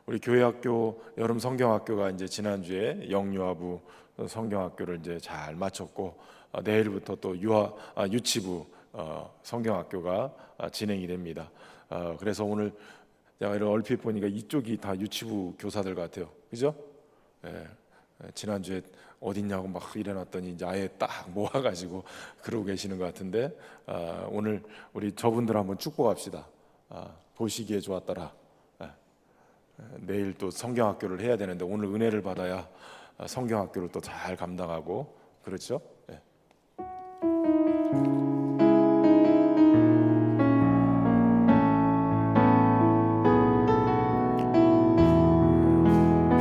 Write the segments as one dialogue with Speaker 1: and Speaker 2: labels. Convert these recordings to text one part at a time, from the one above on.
Speaker 1: 우리 교회학교 여름 성경학교가 이제 지난주에 영유아부 성경학교를 이제 잘 마쳤고, 내일부터 또 유치부 성경학교가 진행이 됩니다. 그래서 오늘 제가 이런 얼핏 보니까 이쪽이 다 유치부 교사들 같아요. 그죠? 지난주에 어딨냐고 막 일어났더니 이제 아예 딱 모아가지고 그러고 계시는 것 같은데, 오늘 우리 저분들 한번 축복 합시다. 보시기에 좋았더라. 내일 또 성경학교를 해야 되는데 오늘 은혜를 받아야 성경학교를 또 잘 감당하고, 그렇죠?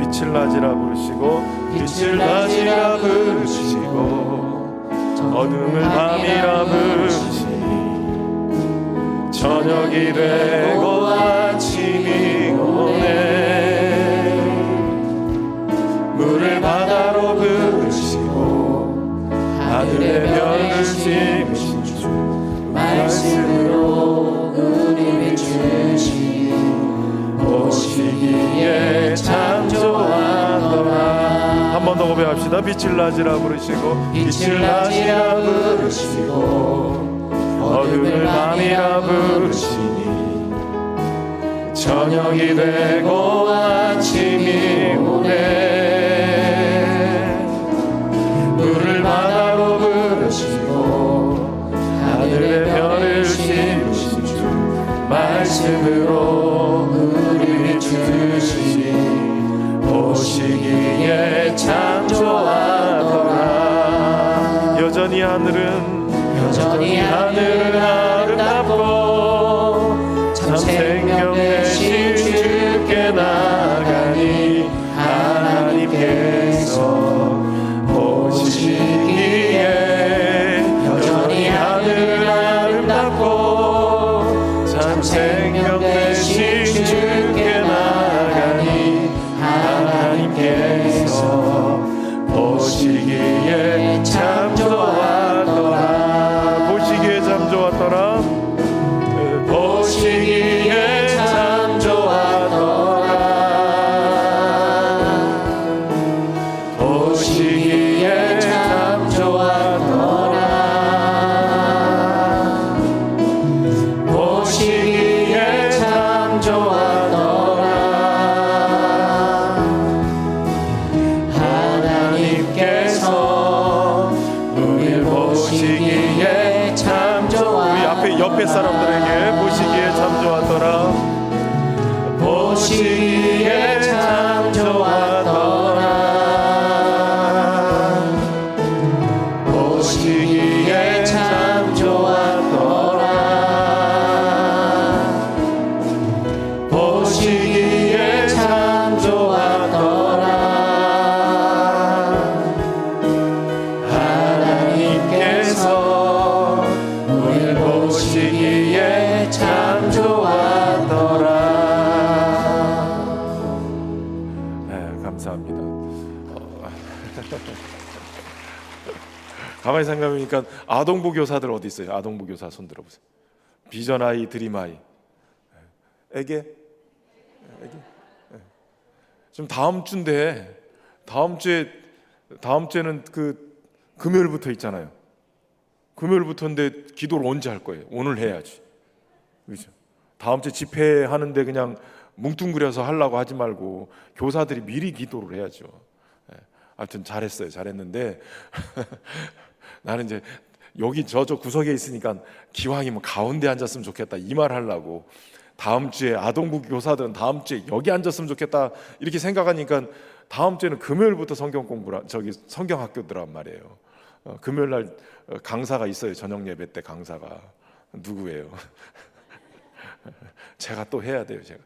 Speaker 1: 빛을 낮이라 부르시고 빛을 낮이라 부르시고 어둠을 밤이라 부르시니 저녁이 되고 아침이 오네. 물을 바다로 부르시고 하늘의 별을 심으신 주
Speaker 2: 말씀으로 은혜를 주시니
Speaker 1: 보시기에 참 좋았더라. 한 번 더 고백합시다. 빛을 낮이라 부르시고
Speaker 2: 빛을 낮이라 부르시고
Speaker 1: 어둠을 밤이라 부르시니 저녁이 되고 아침이 오네. 물을 바다로 부르시고 하늘의 별을 심으신 주 말씀으로 은혜를 주시니 보시기에 참 좋았더라. 여전히 하늘은 아름답고 참 생명 되신 주께 나가니 하나님께서 보시기에 여전히 하늘은 아름답고 참 생명 되신 주께 나가니 하나님께서 보시기에 참 좋았더라. 보시기에 참 좋았더라. 보시기에 참 좋았더라. 보시기에 참 좋았더라. 보시기에 참 좋았더라. 하나님께서 우리 보시기에 참 좋아. 우리 앞에 옆에 사람들에게 보시기에 참 좋았더라. 보시기에 참 좋았더라. 보시기에 참 좋았더라. 보시기에 참 좋았더라. 하나님께서 우리 보시기에 참 좋았더라. 네, 감사합니다. 가만히 생각해보니까 아동부 교사들 어디 있어요? 아동부 교사 손 들어보세요. 비전아이, 드림아이, 애게. 지금 다음 주인데 다음 주에는 그 금요일부터 있잖아요. 금요일부터인데 기도를 언제 할 거예요? 오늘 해야지. 그렇죠? 다음 주 집회하는데 그냥 뭉뚱그려서 하려고 하지 말고 교사들이 미리 기도를 해야죠. 하여튼 잘했는데 나는 이제 여기 저 구석에 있으니까 기왕이면 가운데 앉았으면 좋겠다 이 말 하려고, 다음 주에 아동부 교사들은 다음 주에 여기 앉았으면 좋겠다 이렇게 생각하니까 다음 주에는 금요일부터 성경학교더란 말이에요. 금요일 날 강사가 있어요. 저녁 예배 때 강사가 누구예요? 제가 또 해야 돼요. 제가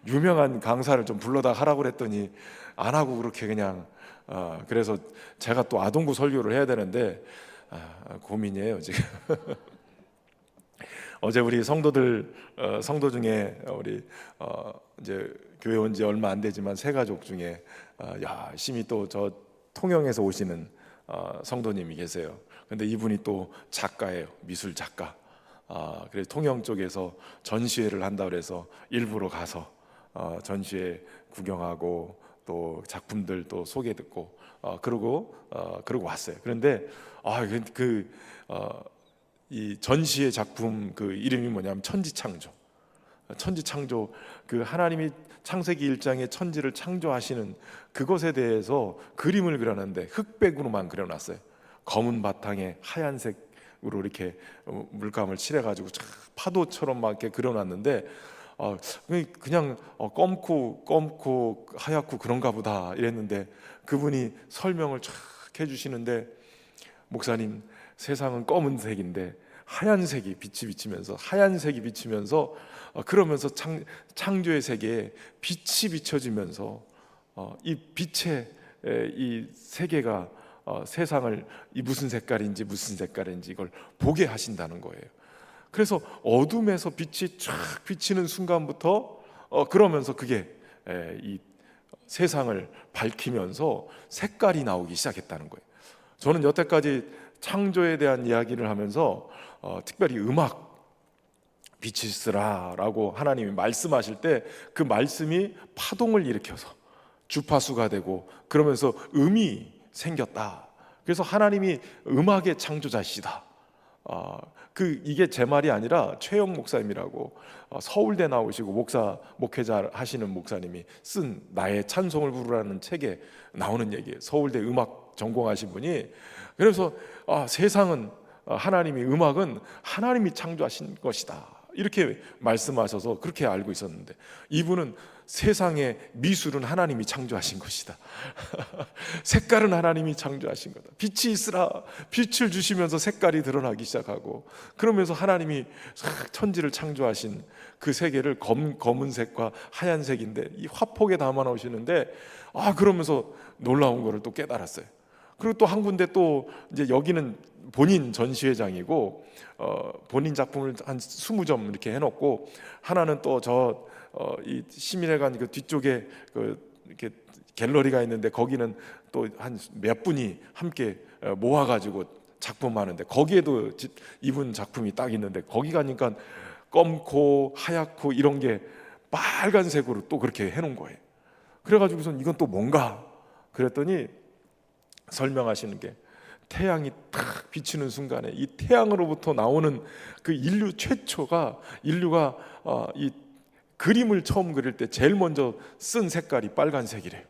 Speaker 1: 유명한 강사를 좀 불러다 하라고 그랬더니 안 하고 그렇게 그냥 그래서 제가 또 아동부 설교를 해야 되는데 고민이에요 지금. 어제 우리 성도 중에 우리 이제 교회 온 지 얼마 안 되지만 새 가족 중에 열심히 또 저 통영에서 오시는 성도님이 계세요. 근데 이분이 또 작가예요. 미술 작가. 그래서 통영 쪽에서 전시회를 한다 그래서 일부러 가서 전시회 구경하고 또 작품들 또 소개 듣고 그러고 왔어요. 그런데 이 전시회 작품 그 이름이 뭐냐면 천지창조. 천지창조, 그 하나님이 창세기 1장에 천지를 창조하시는 그것에 대해서 그림을 그려놨는데 흑백으로만 그려놨어요. 검은 바탕에 하얀색으로 이렇게 물감을 칠해가지고 파도처럼 막 이렇게 그려놨는데 그냥 검고 하얗고 그런가 보다 이랬는데 그분이 설명을 쫙 해주시는데, 목사님, 세상은 검은색인데 하얀색이 비치면서 그러면서 창조의 세계에 빛이 비춰지면서 이 빛의 이 세계가 세상을 이 무슨 색깔인지 이걸 보게 하신다는 거예요. 그래서 어둠에서 빛이 쫙 비치는 순간부터 그러면서 그게 이 세상을 밝히면서 색깔이 나오기 시작했다는 거예요. 저는 여태까지 창조에 대한 이야기를 하면서 특별히 음악, 빛이 있으라라고 하나님이 말씀하실 때 그 말씀이 파동을 일으켜서 주파수가 되고 그러면서 음이 생겼다. 그래서 하나님이 음악의 창조자시다. 이게 제 말이 아니라 최영 목사님이라고 서울대 나오시고 목회자 하시는 목사님이 쓴 나의 찬송을 부르라는 책에 나오는 얘기예요. 서울대 음악 전공하신 분이. 그래서 세상은 음악은 하나님이 창조하신 것이다, 이렇게 말씀하셔서 그렇게 알고 있었는데, 이분은 세상의 미술은 하나님이 창조하신 것이다. 색깔은 하나님이 창조하신 거다. 빛이 있으라, 빛을 주시면서 색깔이 드러나기 시작하고, 그러면서 하나님이 천지를 창조하신 그 세계를 검은색과 하얀색인데 이 화폭에 담아 놓으시는데, 그러면서 놀라운 거를 또 깨달았어요. 그리고 또 한 군데 또 이제 여기는 본인 전시회장이고 본인 작품을 한 20점 이렇게 해놓고, 하나는 또 이 시민회관 그 뒤쪽에 이렇게 갤러리가 있는데 거기는 또 한 몇 분이 함께 모아가지고 작품하는데 거기에도 이분 작품이 딱 있는데, 거기 가니까 검고 하얗고 이런 게 빨간색으로 또 그렇게 해놓은 거예요. 그래가지고선 이건 또 뭔가 그랬더니 설명하시는 게, 태양이 탁 비치는 순간에 이 태양으로부터 나오는 그 인류가 이 그림을 처음 그릴 때 제일 먼저 쓴 색깔이 빨간색이래요.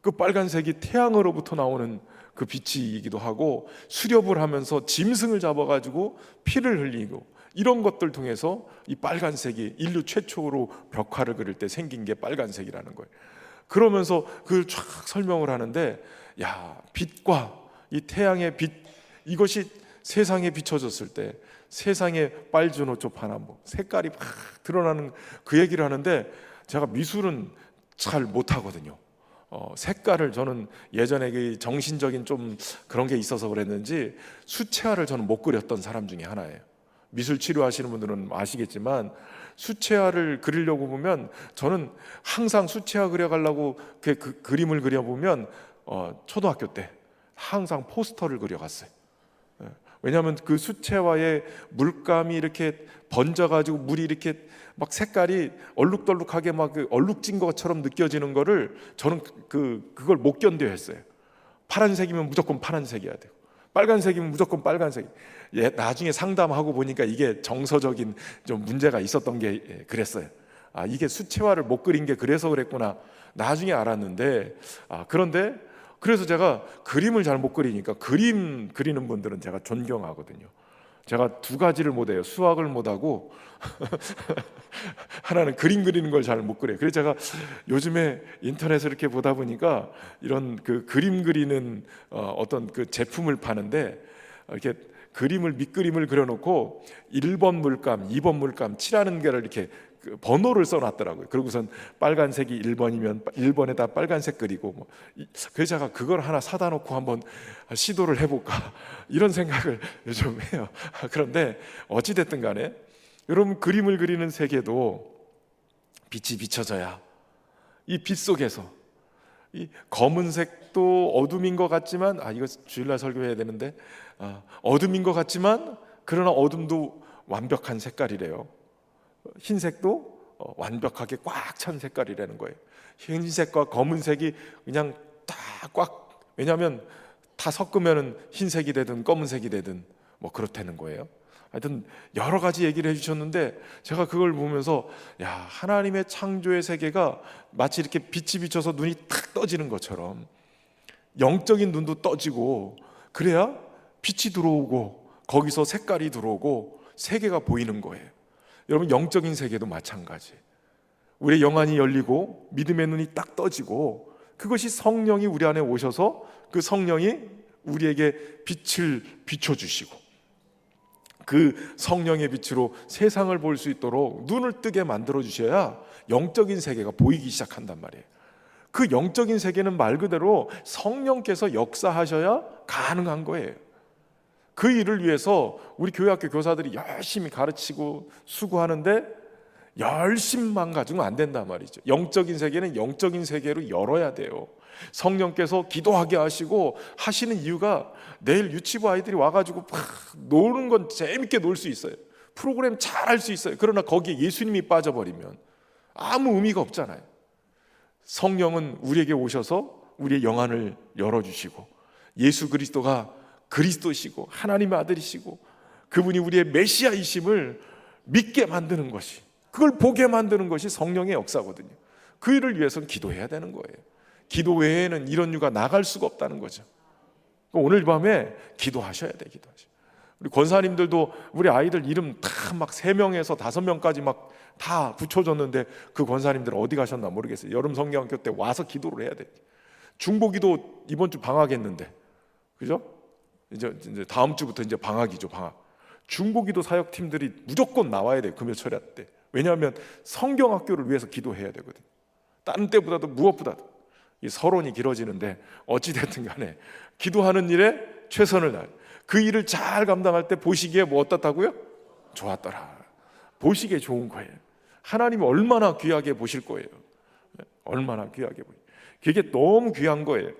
Speaker 1: 그 빨간색이 태양으로부터 나오는 그 빛이기도 하고, 수렵을 하면서 짐승을 잡아가지고 피를 흘리고 이런 것들 통해서 이 빨간색이 인류 최초로 벽화를 그릴 때 생긴 게 빨간색이라는 거예요. 그러면서 그걸 쫙 설명을 하는데, 빛과 이 태양의 빛, 이것이 세상에 비춰졌을 때 세상의 빨주노초 파남보 색깔이 막 드러나는 그 얘기를 하는데, 제가 미술은 잘 못하거든요. 색깔을 저는 예전에 그 정신적인 좀 그런 게 있어서 그랬는지 수채화를 저는 못 그렸던 사람 중에 하나예요. 미술 치료하시는 분들은 아시겠지만 수채화를 그리려고 보면 저는 항상 수채화 그려가려고 그 그림을 그려보면 초등학교 때 항상 포스터를 그려갔어요. 왜냐하면 그 수채화에 물감이 이렇게 번져가지고 물이 이렇게 막 색깔이 얼룩덜룩하게 막 얼룩진 것처럼 느껴지는 거를 저는 그걸 못 견뎌 했어요. 파란색이면 무조건 파란색이어야 되고, 빨간색이면 무조건 빨간색. 나중에 상담하고 보니까 이게 정서적인 좀 문제가 있었던 게 그랬어요. 이게 수채화를 못 그린 게 그래서 그랬구나, 나중에 알았는데, 그런데 그래서 제가 그림을 잘 못 그리니까 그림 그리는 분들은 제가 존경하거든요. 제가 두 가지를 못해요. 수학을 못하고 하나는 그림 그리는 걸 잘 못 그려요. 그래서 제가 요즘에 인터넷을 이렇게 보다 보니까 이런 그 그림 그리는 어떤 그 제품을 파는데, 이렇게 밑그림을 그려놓고 1번 물감, 2번 물감 칠하는 게를 이렇게 번호를 써놨더라고요. 그러고선 빨간색이 1번이면 1번에다 빨간색 그리고 그래서 제가 그걸 하나 사다 놓고 한번 시도를 해볼까 이런 생각을 요즘 해요. 그런데 어찌됐든 간에 여러분, 그림을 그리는 세계도 빛이 비춰져야 이 빛 속에서 이 검은색도 어둠인 것 같지만, 이거 주일날 설교해야 되는데, 어둠인 것 같지만 그러나 어둠도 완벽한 색깔이래요. 흰색도 완벽하게 꽉 찬 색깔이라는 거예요. 흰색과 검은색이 그냥 다 꽉, 왜냐하면 다 섞으면 흰색이 되든 검은색이 되든 뭐 그렇다는 거예요. 하여튼 여러 가지 얘기를 해주셨는데 제가 그걸 보면서 야, 하나님의 창조의 세계가 마치 이렇게 빛이 비쳐서 눈이 탁 떠지는 것처럼 영적인 눈도 떠지고, 그래야 빛이 들어오고 거기서 색깔이 들어오고 세계가 보이는 거예요. 여러분, 영적인 세계도 마찬가지. 우리의 영안이 열리고 믿음의 눈이 딱 떠지고, 그것이 성령이 우리 안에 오셔서 그 성령이 우리에게 빛을 비춰주시고, 그 성령의 빛으로 세상을 볼 수 있도록 눈을 뜨게 만들어 주셔야 영적인 세계가 보이기 시작한단 말이에요. 그 영적인 세계는 말 그대로 성령께서 역사하셔야 가능한 거예요. 그 일을 위해서 우리 교회학교 교사들이 열심히 가르치고 수고하는데 열심만 가지고는 안 된단 말이죠. 영적인 세계는 영적인 세계로 열어야 돼요. 성령께서 기도하게 하시고 하시는 이유가 내일 유치부 아이들이 와가지고 막 노는 건 재밌게 놀 수 있어요. 프로그램 잘 할 수 있어요. 그러나 거기에 예수님이 빠져버리면 아무 의미가 없잖아요. 성령은 우리에게 오셔서 우리의 영안을 열어주시고, 예수 그리스도가 그리스도시고 하나님의 아들이시고 그분이 우리의 메시아이심을 믿게 만드는 것이, 그걸 보게 만드는 것이 성령의 역사거든요. 그 일을 위해서는 기도해야 되는 거예요. 기도 외에는 이런 유가 나갈 수가 없다는 거죠. 오늘 밤에 기도하셔야 돼. 기도하셔. 우리 권사님들도 우리 아이들 이름 다 막 3명에서 5명까지 막 다 붙여줬는데 그 권사님들은 어디 가셨나 모르겠어요. 여름 성경학교 때 와서 기도를 해야 돼. 중보기도 이번 주 방학했는데, 그죠? 이제 다음 주부터 이제 방학이죠, 방학. 중보기도 사역팀들이 무조건 나와야 돼, 금요철야 때. 왜냐하면 성경학교를 위해서 기도해야 되거든. 다른 때보다도 무엇보다도 이 서론이 길어지는데 어찌됐든 간에 기도하는 일에 최선을 다해. 그 일을 잘 감당할 때 보시기에 뭐 어떻다고요? 좋았더라. 보시기에 좋은 거예요. 하나님이 얼마나 귀하게 보실 거예요. 얼마나 귀하게 보여요. 그게 너무 귀한 거예요.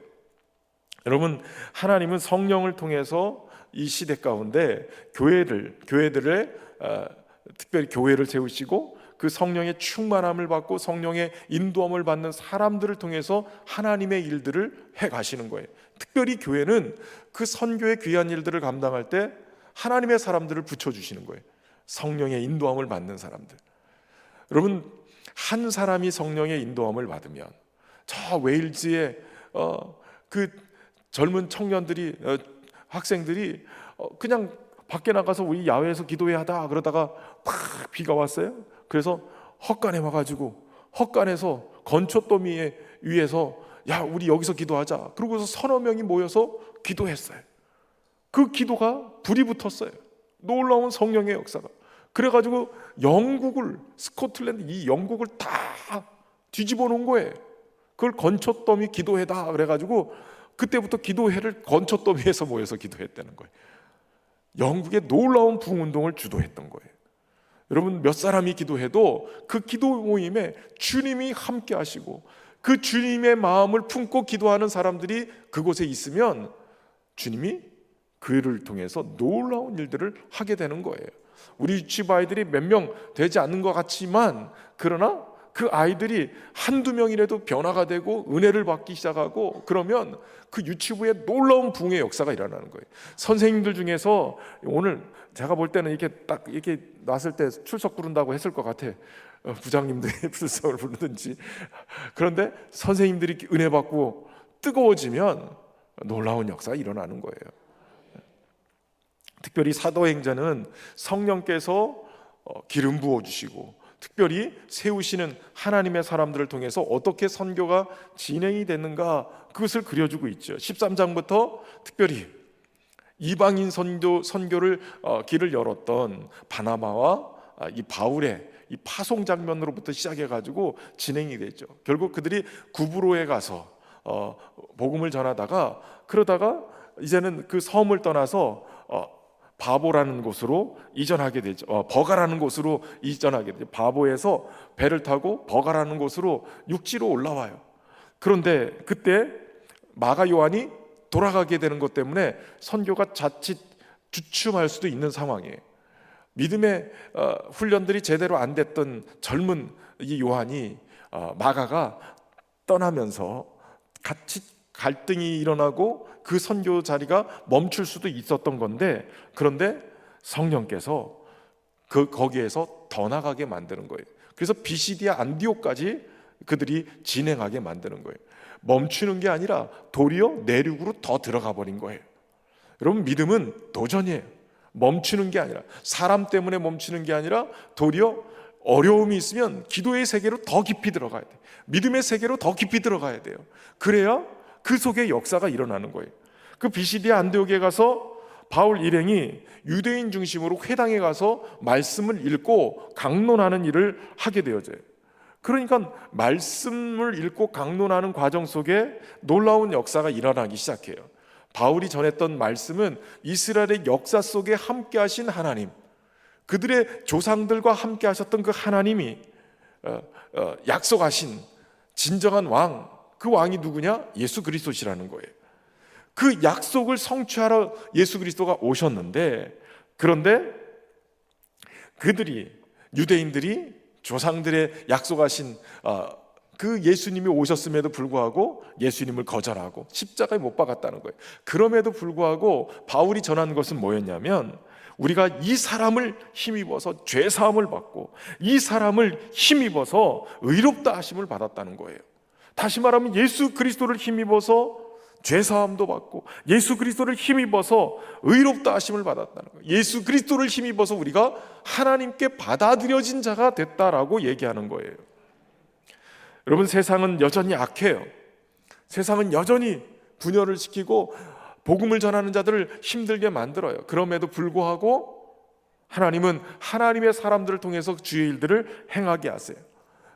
Speaker 1: 여러분, 하나님은 성령을 통해서 이 시대 가운데 교회들의 특별히 교회를 세우시고 그 성령의 충만함을 받고 성령의 인도함을 받는 사람들을 통해서 하나님의 일들을 해가시는 거예요. 특별히 교회는 그 선교의 귀한 일들을 감당할 때 하나님의 사람들을 붙여주시는 거예요. 성령의 인도함을 받는 사람들. 여러분, 한 사람이 성령의 인도함을 받으면 저 웨일즈의 그 젊은 청년들이, 학생들이 그냥 밖에 나가서 우리 야외에서 기도해야 하다 그러다가 팍 비가 왔어요. 그래서 헛간에 와가지고 헛간에서 건초더미 위에서 야, 우리 여기서 기도하자. 그러고서 서너 명이 모여서 기도했어요. 그 기도가 불이 붙었어요. 놀라운 성령의 역사가. 그래가지고 영국을, 스코틀랜드 이 영국을 다 뒤집어 놓은 거예요. 그걸 건초더미 기도회다 그래가지고 그때부터 기도회를 건초더미에서 모여서 기도했다는 거예요. 영국의 놀라운 부흥운동을 주도했던 거예요. 여러분, 몇 사람이 기도해도 그 기도 모임에 주님이 함께 하시고 그 주님의 마음을 품고 기도하는 사람들이 그곳에 있으면 주님이 그 일을 통해서 놀라운 일들을 하게 되는 거예요. 우리 유치부 아이들이 몇 명 되지 않는 것 같지만, 그러나 그 아이들이 한두 명이라도 변화가 되고 은혜를 받기 시작하고 그러면 그 유치부에 놀라운 부흥의 역사가 일어나는 거예요. 선생님들 중에서 오늘 제가 볼 때는 이렇게 딱 이렇게 놨을 때 출석 부른다고 했을 것 같아. 부장님들이 출석을 부르든지. 그런데 선생님들이 은혜 받고 뜨거워지면 놀라운 역사가 일어나는 거예요. 특별히 사도행전은 성령께서 기름 부어주시고 특별히 세우시는 하나님의 사람들을 통해서 어떻게 선교가 진행이 됐는가, 그것을 그려주고 있죠. 13장부터 특별히 이방인 선교를 길을 열었던 바나바와 이 바울의 이 파송 장면으로부터 시작해가지고 진행이 됐죠. 결국 그들이 구브로에 가서 복음을 전하다가 그러다가 이제는 그 섬을 떠나서 바보라는 곳으로 이전하게 되죠. 버가라는 곳으로 이전하게 되죠. 바보에서 배를 타고 버가라는 곳으로 육지로 올라와요. 그런데 그때 마가 요한이 돌아가게 되는 것 때문에 선교가 자칫 주춤할 수도 있는 상황이에요. 믿음의 훈련들이 제대로 안 됐던 젊은 이 요한이 마가가 떠나면서 같이 갈등이 일어나고 그 선교 자리가 멈출 수도 있었던 건데, 그런데 성령께서 거기에서 더 나가게 만드는 거예요. 그래서 비시디아 안디옥까지 그들이 진행하게 만드는 거예요. 멈추는 게 아니라 도리어 내륙으로 더 들어가 버린 거예요. 여러분, 믿음은 도전이에요. 멈추는 게 아니라, 사람 때문에 멈추는 게 아니라 도리어 어려움이 있으면 기도의 세계로 더 깊이 들어가야 돼요. 믿음의 세계로 더 깊이 들어가야 돼요. 그래야 그 속에 역사가 일어나는 거예요. 그 비시디아 안디옥에 가서 바울 일행이 유대인 중심으로 회당에 가서 말씀을 읽고 강론하는 일을 하게 되어져요. 그러니까 말씀을 읽고 강론하는 과정 속에 놀라운 역사가 일어나기 시작해요. 바울이 전했던 말씀은 이스라엘의 역사 속에 함께 하신 하나님, 그들의 조상들과 함께 하셨던 그 하나님이 약속하신 진정한 왕, 그 왕이 누구냐? 예수 그리스도시라는 거예요. 그 약속을 성취하러 예수 그리스도가 오셨는데, 그런데 그들이, 유대인들이 조상들의 약속하신 그 예수님이 오셨음에도 불구하고 예수님을 거절하고 십자가에 못 박았다는 거예요. 그럼에도 불구하고 바울이 전한 것은 뭐였냐면, 우리가 이 사람을 힘입어서 죄 사함을 받고 이 사람을 힘입어서 의롭다 하심을 받았다는 거예요. 다시 말하면 예수 그리스도를 힘입어서 죄 사함도 받고 예수 그리스도를 힘입어서 의롭다 하심을 받았다는 거예요. 예수 그리스도를 힘입어서 우리가 하나님께 받아들여진 자가 됐다라고 얘기하는 거예요. 여러분, 세상은 여전히 악해요. 세상은 여전히 분열을 시키고 복음을 전하는 자들을 힘들게 만들어요. 그럼에도 불구하고 하나님은 하나님의 사람들을 통해서 주의 일들을 행하게 하세요.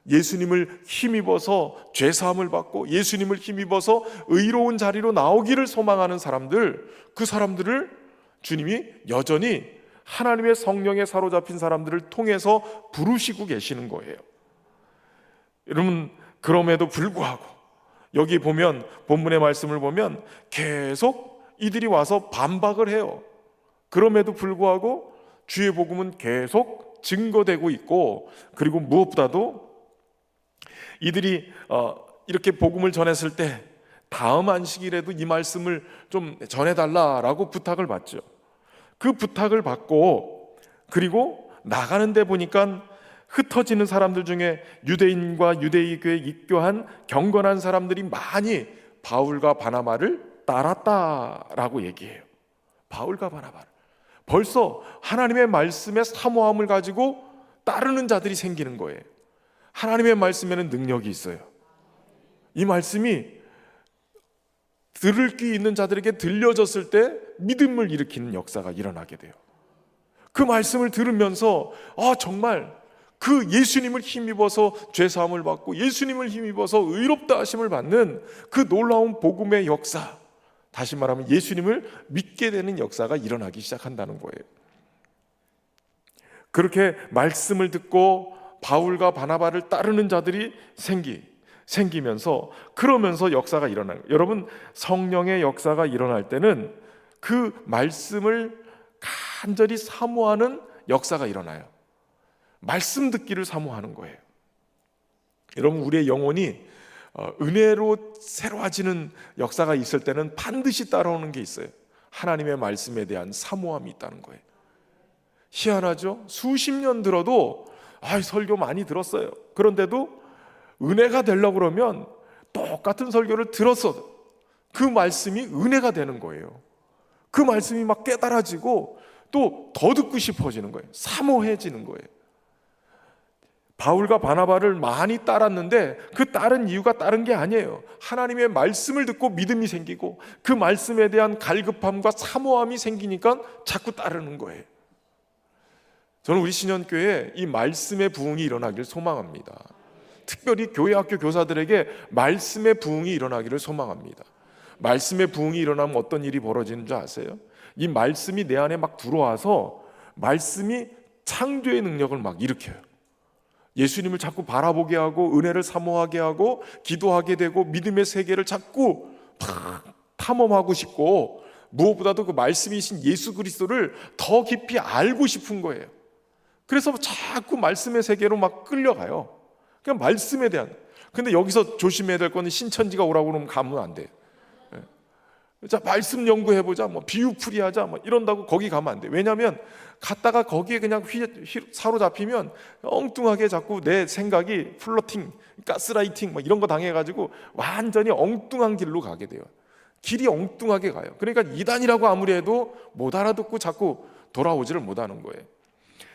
Speaker 1: 예수님을 힘입어서 죄사함을 받고 예수님을 힘입어서 의로운 자리로 나오기를 소망하는 사람들, 그 사람들을 주님이 여전히 하나님의 성령에 사로잡힌 사람들을 통해서 부르시고 계시는 거예요. 여러분, 그럼에도 불구하고 여기 보면, 본문의 말씀을 보면 계속 이들이 와서 반박을 해요. 그럼에도 불구하고 주의 복음은 계속 증거되고 있고, 그리고 무엇보다도 이들이 이렇게 복음을 전했을 때 다음 안식일에도 이 말씀을 좀 전해달라라고 부탁을 받죠. 그 부탁을 받고, 그리고 나가는데 보니까 흩어지는 사람들 중에 유대인과 유대인교에 입교한 경건한 사람들이 많이 바울과 바나바를 따랐다라고 얘기해요. 바울과 바나바를 벌써 하나님의 말씀의 사모함을 가지고 따르는 자들이 생기는 거예요. 하나님의 말씀에는 능력이 있어요. 이 말씀이 들을 귀 있는 자들에게 들려졌을 때 믿음을 일으키는 역사가 일어나게 돼요. 그 말씀을 들으면서 정말 그 예수님을 힘입어서 죄사함을 받고 예수님을 힘입어서 의롭다 하심을 받는 그 놀라운 복음의 역사, 다시 말하면 예수님을 믿게 되는 역사가 일어나기 시작한다는 거예요. 그렇게 말씀을 듣고 바울과 바나바를 따르는 자들이 생기면서, 그러면서 역사가 일어나요. 여러분, 성령의 역사가 일어날 때는 그 말씀을 간절히 사모하는 역사가 일어나요. 말씀 듣기를 사모하는 거예요. 여러분, 우리의 영혼이 은혜로 새로워지는 역사가 있을 때는 반드시 따라오는 게 있어요. 하나님의 말씀에 대한 사모함이 있다는 거예요. 희한하죠? 수십 년 들어도 설교 많이 들었어요. 그런데도 은혜가 되려고 그러면 똑같은 설교를 들었어도 그 말씀이 은혜가 되는 거예요. 그 말씀이 막 깨달아지고 또 더 듣고 싶어지는 거예요. 사모해지는 거예요. 바울과 바나바를 많이 따랐는데 그 따른 이유가 다른 게 아니에요. 하나님의 말씀을 듣고 믿음이 생기고 그 말씀에 대한 갈급함과 사모함이 생기니까 자꾸 따르는 거예요. 저는 우리 신현교회에 이 말씀의 부흥이 일어나기를 소망합니다. 특별히 교회학교 교사들에게 말씀의 부흥이 일어나기를 소망합니다. 말씀의 부흥이 일어나면 어떤 일이 벌어지는 줄 아세요? 이 말씀이 내 안에 막 들어와서 말씀이 창조의 능력을 막 일으켜요. 예수님을 자꾸 바라보게 하고 은혜를 사모하게 하고 기도하게 되고 믿음의 세계를 자꾸 탐험하고 싶고, 무엇보다도 그 말씀이신 예수 그리스도를 더 깊이 알고 싶은 거예요. 그래서 자꾸 말씀의 세계로 막 끌려가요. 그냥 말씀에 대한. 근데 여기서 조심해야 될 거는 신천지가 오라고 그러면 가면 안 돼요. 자, 말씀 연구해보자, 뭐 비유풀이하자, 뭐 이런다고 거기 가면 안 돼. 왜냐하면 갔다가 거기에 그냥 사로잡히면 엉뚱하게 자꾸 내 생각이 플러팅, 가스라이팅 뭐 이런 거 당해가지고 완전히 엉뚱한 길로 가게 돼요. 길이 엉뚱하게 가요. 그러니까 이단이라고 아무리 해도 못 알아듣고 자꾸 돌아오지를 못하는 거예요.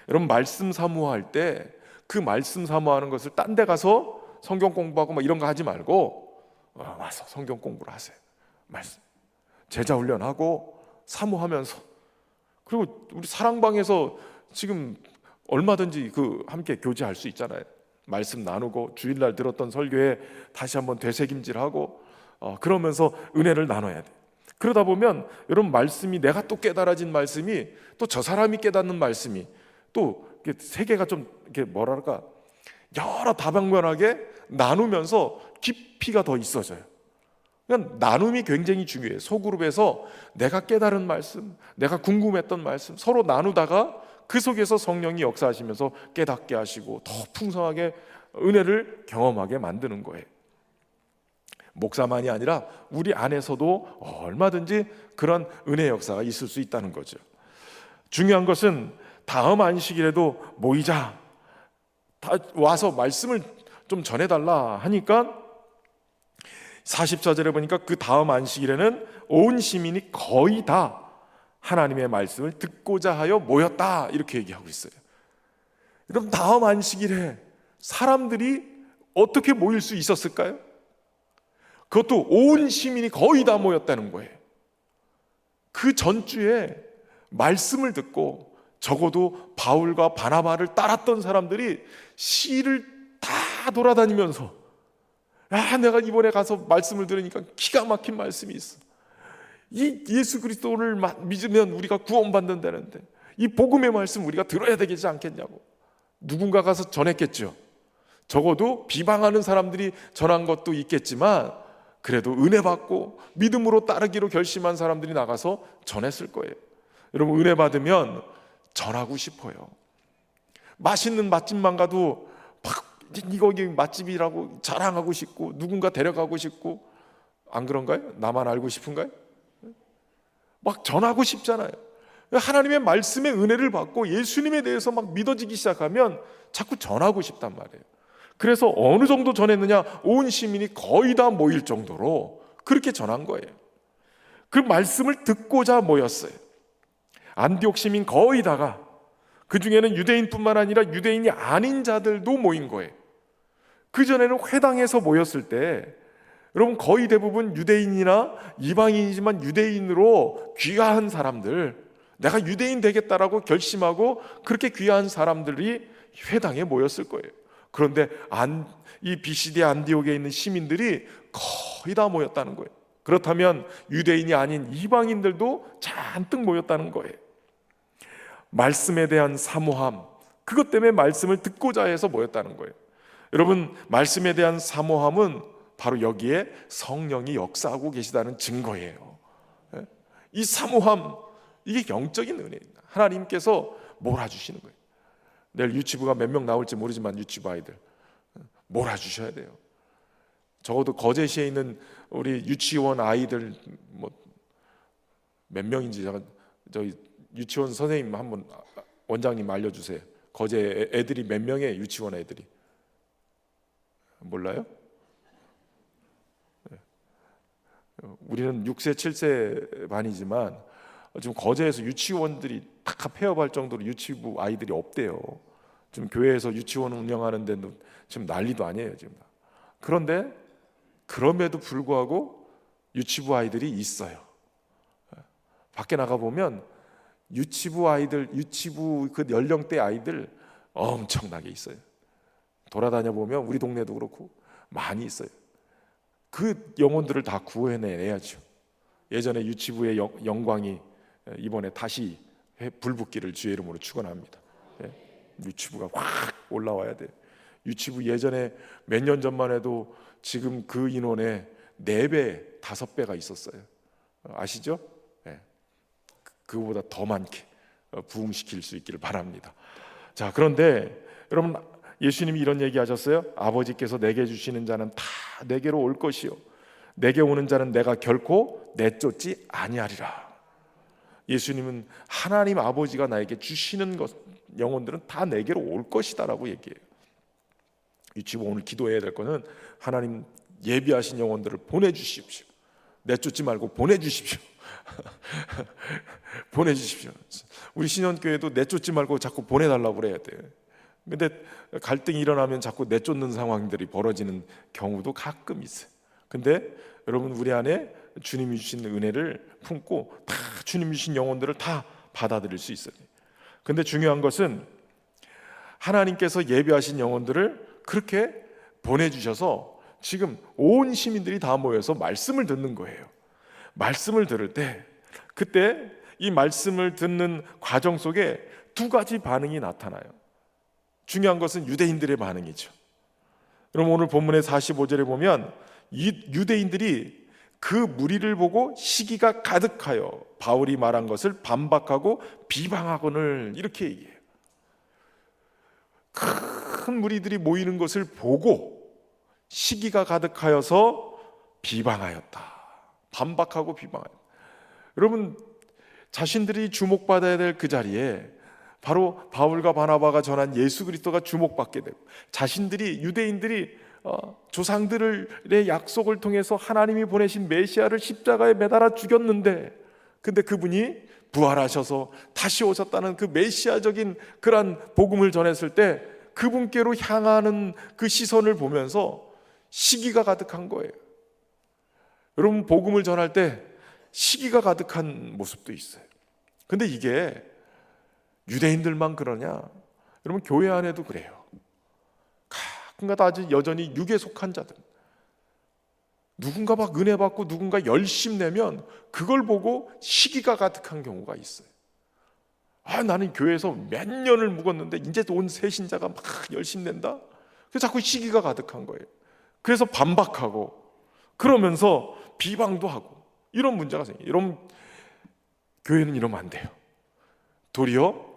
Speaker 1: 여러분, 말씀 사모할 때 그 말씀 사모하는 것을 딴 데 가서 성경 공부하고 막 이런 거 하지 말고 와서 성경 공부를 하세요. 말씀 제자 훈련하고 사모하면서. 그리고 우리 사랑방에서 지금 얼마든지 함께 교제할 수 있잖아요. 말씀 나누고 주일날 들었던 설교에 다시 한번 되새김질하고 그러면서 은혜를 나눠야 돼. 그러다 보면 여러분, 말씀이 내가 또 깨달아진 말씀이 또 저 사람이 깨닫는 말씀이 또 세계가 좀 이렇게 뭐랄까 여러 다방면하게 나누면서 깊이가 더 있어져요. 그러니까 나눔이 굉장히 중요해요. 소그룹에서 내가 깨달은 말씀, 내가 궁금했던 말씀 서로 나누다가 그 속에서 성령이 역사하시면서 깨닫게 하시고 더 풍성하게 은혜를 경험하게 만드는 거예요. 목사만이 아니라 우리 안에서도 얼마든지 그런 은혜 역사가 있을 수 있다는 거죠. 중요한 것은 다음 안식일에도 모이자, 다 와서 말씀을 좀 전해달라 하니까 44절에 보니까 그 다음 안식일에는 온 시민이 거의 다 하나님의 말씀을 듣고자 하여 모였다, 이렇게 얘기하고 있어요. 그럼 다음 안식일에 사람들이 어떻게 모일 수 있었을까요? 그것도 온 시민이 거의 다 모였다는 거예요. 그 전주에 말씀을 듣고 적어도 바울과 바나바를 따랐던 사람들이 시를 다 돌아다니면서 내가 이번에 가서 말씀을 들으니까 기가 막힌 말씀이 있어. 이 예수 그리스도를 믿으면 우리가 구원받는다는데 이 복음의 말씀 우리가 들어야 되겠지 않겠냐고 누군가 가서 전했겠죠. 적어도 비방하는 사람들이 전한 것도 있겠지만 그래도 은혜 받고 믿음으로 따르기로 결심한 사람들이 나가서 전했을 거예요. 여러분, 은혜 받으면 전하고 싶어요. 맛있는 맛집만 가도 막 이거 맛집이라고 자랑하고 싶고 누군가 데려가고 싶고, 안 그런가요? 나만 알고 싶은가요? 막 전하고 싶잖아요. 하나님의 말씀의 은혜를 받고 예수님에 대해서 막 믿어지기 시작하면 자꾸 전하고 싶단 말이에요. 그래서 어느 정도 전했느냐, 온 시민이 거의 다 모일 정도로 그렇게 전한 거예요. 그 말씀을 듣고자 모였어요. 안디옥 시민 거의 다가, 그 중에는 유대인뿐만 아니라 유대인이 아닌 자들도 모인 거예요. 그전에는 회당에서 모였을 때 여러분 거의 대부분 유대인이나 이방인이지만 유대인으로 귀화한 사람들, 내가 유대인 되겠다라고 결심하고 그렇게 귀화한 사람들이 회당에 모였을 거예요. 그런데 이 비시디 안디옥에 있는 시민들이 거의 다 모였다는 거예요. 그렇다면 유대인이 아닌 이방인들도 잔뜩 모였다는 거예요. 말씀에 대한 사모함, 그것 때문에 말씀을 듣고자 해서 모였다는 거예요. 여러분, 말씀에 대한 사모함은 바로 여기에 성령이 역사하고 계시다는 증거예요. 이 사모함, 이게 영적인 은혜입니다. 하나님께서 몰아주시는 거예요. 내일 유치부가 몇 명 나올지 모르지만 유치부 아이들 몰아주셔야 돼요. 적어도 거제시에 있는 우리 유치원 아이들 몇 명인지 저희 유치원 선생님 한번 원장님 알려주세요. 거제 애들이 몇 명이에요? 유치원 애들이 몰라요? 우리는 6세 7세 반이지만 지금 거제에서 유치원들이 다 폐업할 정도로 유치부 아이들이 없대요. 지금 교회에서 유치원 운영하는 데도 지금 난리도 아니에요 지금. 그런데 그럼에도 불구하고 유치부 아이들이 있어요. 밖에 나가 보면 유치부 아이들, 유치부 그 연령대 아이들 엄청나게 있어요. 돌아다녀 보면 우리 동네도 그렇고 많이 있어요. 그 영혼들을 다 구해내야죠. 예전에 유치부의 영광이 이번에 다시 불붙기를 주의 이름으로 축원합니다. 유치부가 확 올라와야 돼요. 유치부 예전에 몇 년 전만 해도 지금 그 인원의 4배, 5배가 있었어요. 아시죠? 그거보다 더 많게 부흥시킬 수 있기를 바랍니다. 자, 그런데 여러분, 예수님이 이런 얘기하셨어요. 아버지께서 내게 주시는 자는 다 내게로 올 것이요 내게 오는 자는 내가 결코 내쫓지 아니하리라. 예수님은 하나님 아버지가 나에게 주시는 것, 영혼들은 다 내게로 올 것이다라고 얘기해요. 지금 오늘 기도해야 될 거는 하나님 예비하신 영혼들을 보내주십시오. 내쫓지 말고 보내주십시오. 보내주십시오. 우리 신현교회도 내쫓지 말고 자꾸 보내달라고 그래야 돼요. 근데 갈등이 일어나면 자꾸 내쫓는 상황들이 벌어지는 경우도 가끔 있어요. 근데 여러분, 우리 안에 주님이 주신 은혜를 품고 다 주님이 주신 영혼들을 다 받아들일 수 있어요. 근데 중요한 것은 하나님께서 예비하신 영혼들을 그렇게 보내주셔서 지금 온 시민들이 다 모여서 말씀을 듣는 거예요. 말씀을 들을 때 그때 이 말씀을 듣는 과정 속에 두 가지 반응이 나타나요. 중요한 것은 유대인들의 반응이죠. 그럼 오늘 본문의 45절에 보면 이 유대인들이 그 무리를 보고 시기가 가득하여 바울이 말한 것을 반박하고 비방하거늘 이렇게 얘기해요. 큰 무리들이 모이는 것을 보고 시기가 가득하여서 비방하였다. 반박하고 비방하였다. 여러분, 자신들이 주목받아야 될 그 자리에 바로 바울과 바나바가 전한 예수 그리스도가 주목받게 되고, 자신들이 유대인들이 조상들의 약속을 통해서 하나님이 보내신 메시아를 십자가에 매달아 죽였는데, 근데 그분이 부활하셔서 다시 오셨다는 그 메시아적인 그런 복음을 전했을 때 그분께로 향하는 그 시선을 보면서 시기가 가득한 거예요. 여러분, 복음을 전할 때 시기가 가득한 모습도 있어요. 근데 이게 유대인들만 그러냐? 여러분, 교회 안에도 그래요. 가끔가다 아직 여전히 육에 속한 자들, 누군가 막 은혜 받고 누군가 열심 내면 그걸 보고 시기가 가득한 경우가 있어요. 나는 교회에서 몇 년을 묵었는데 이제 온 새 신자가 막 열심 낸다? 그래서 자꾸 시기가 가득한 거예요. 그래서 반박하고 그러면서 비방도 하고 이런 문제가 생겨요. 여러분, 교회는 이러면 안 돼요. 도리어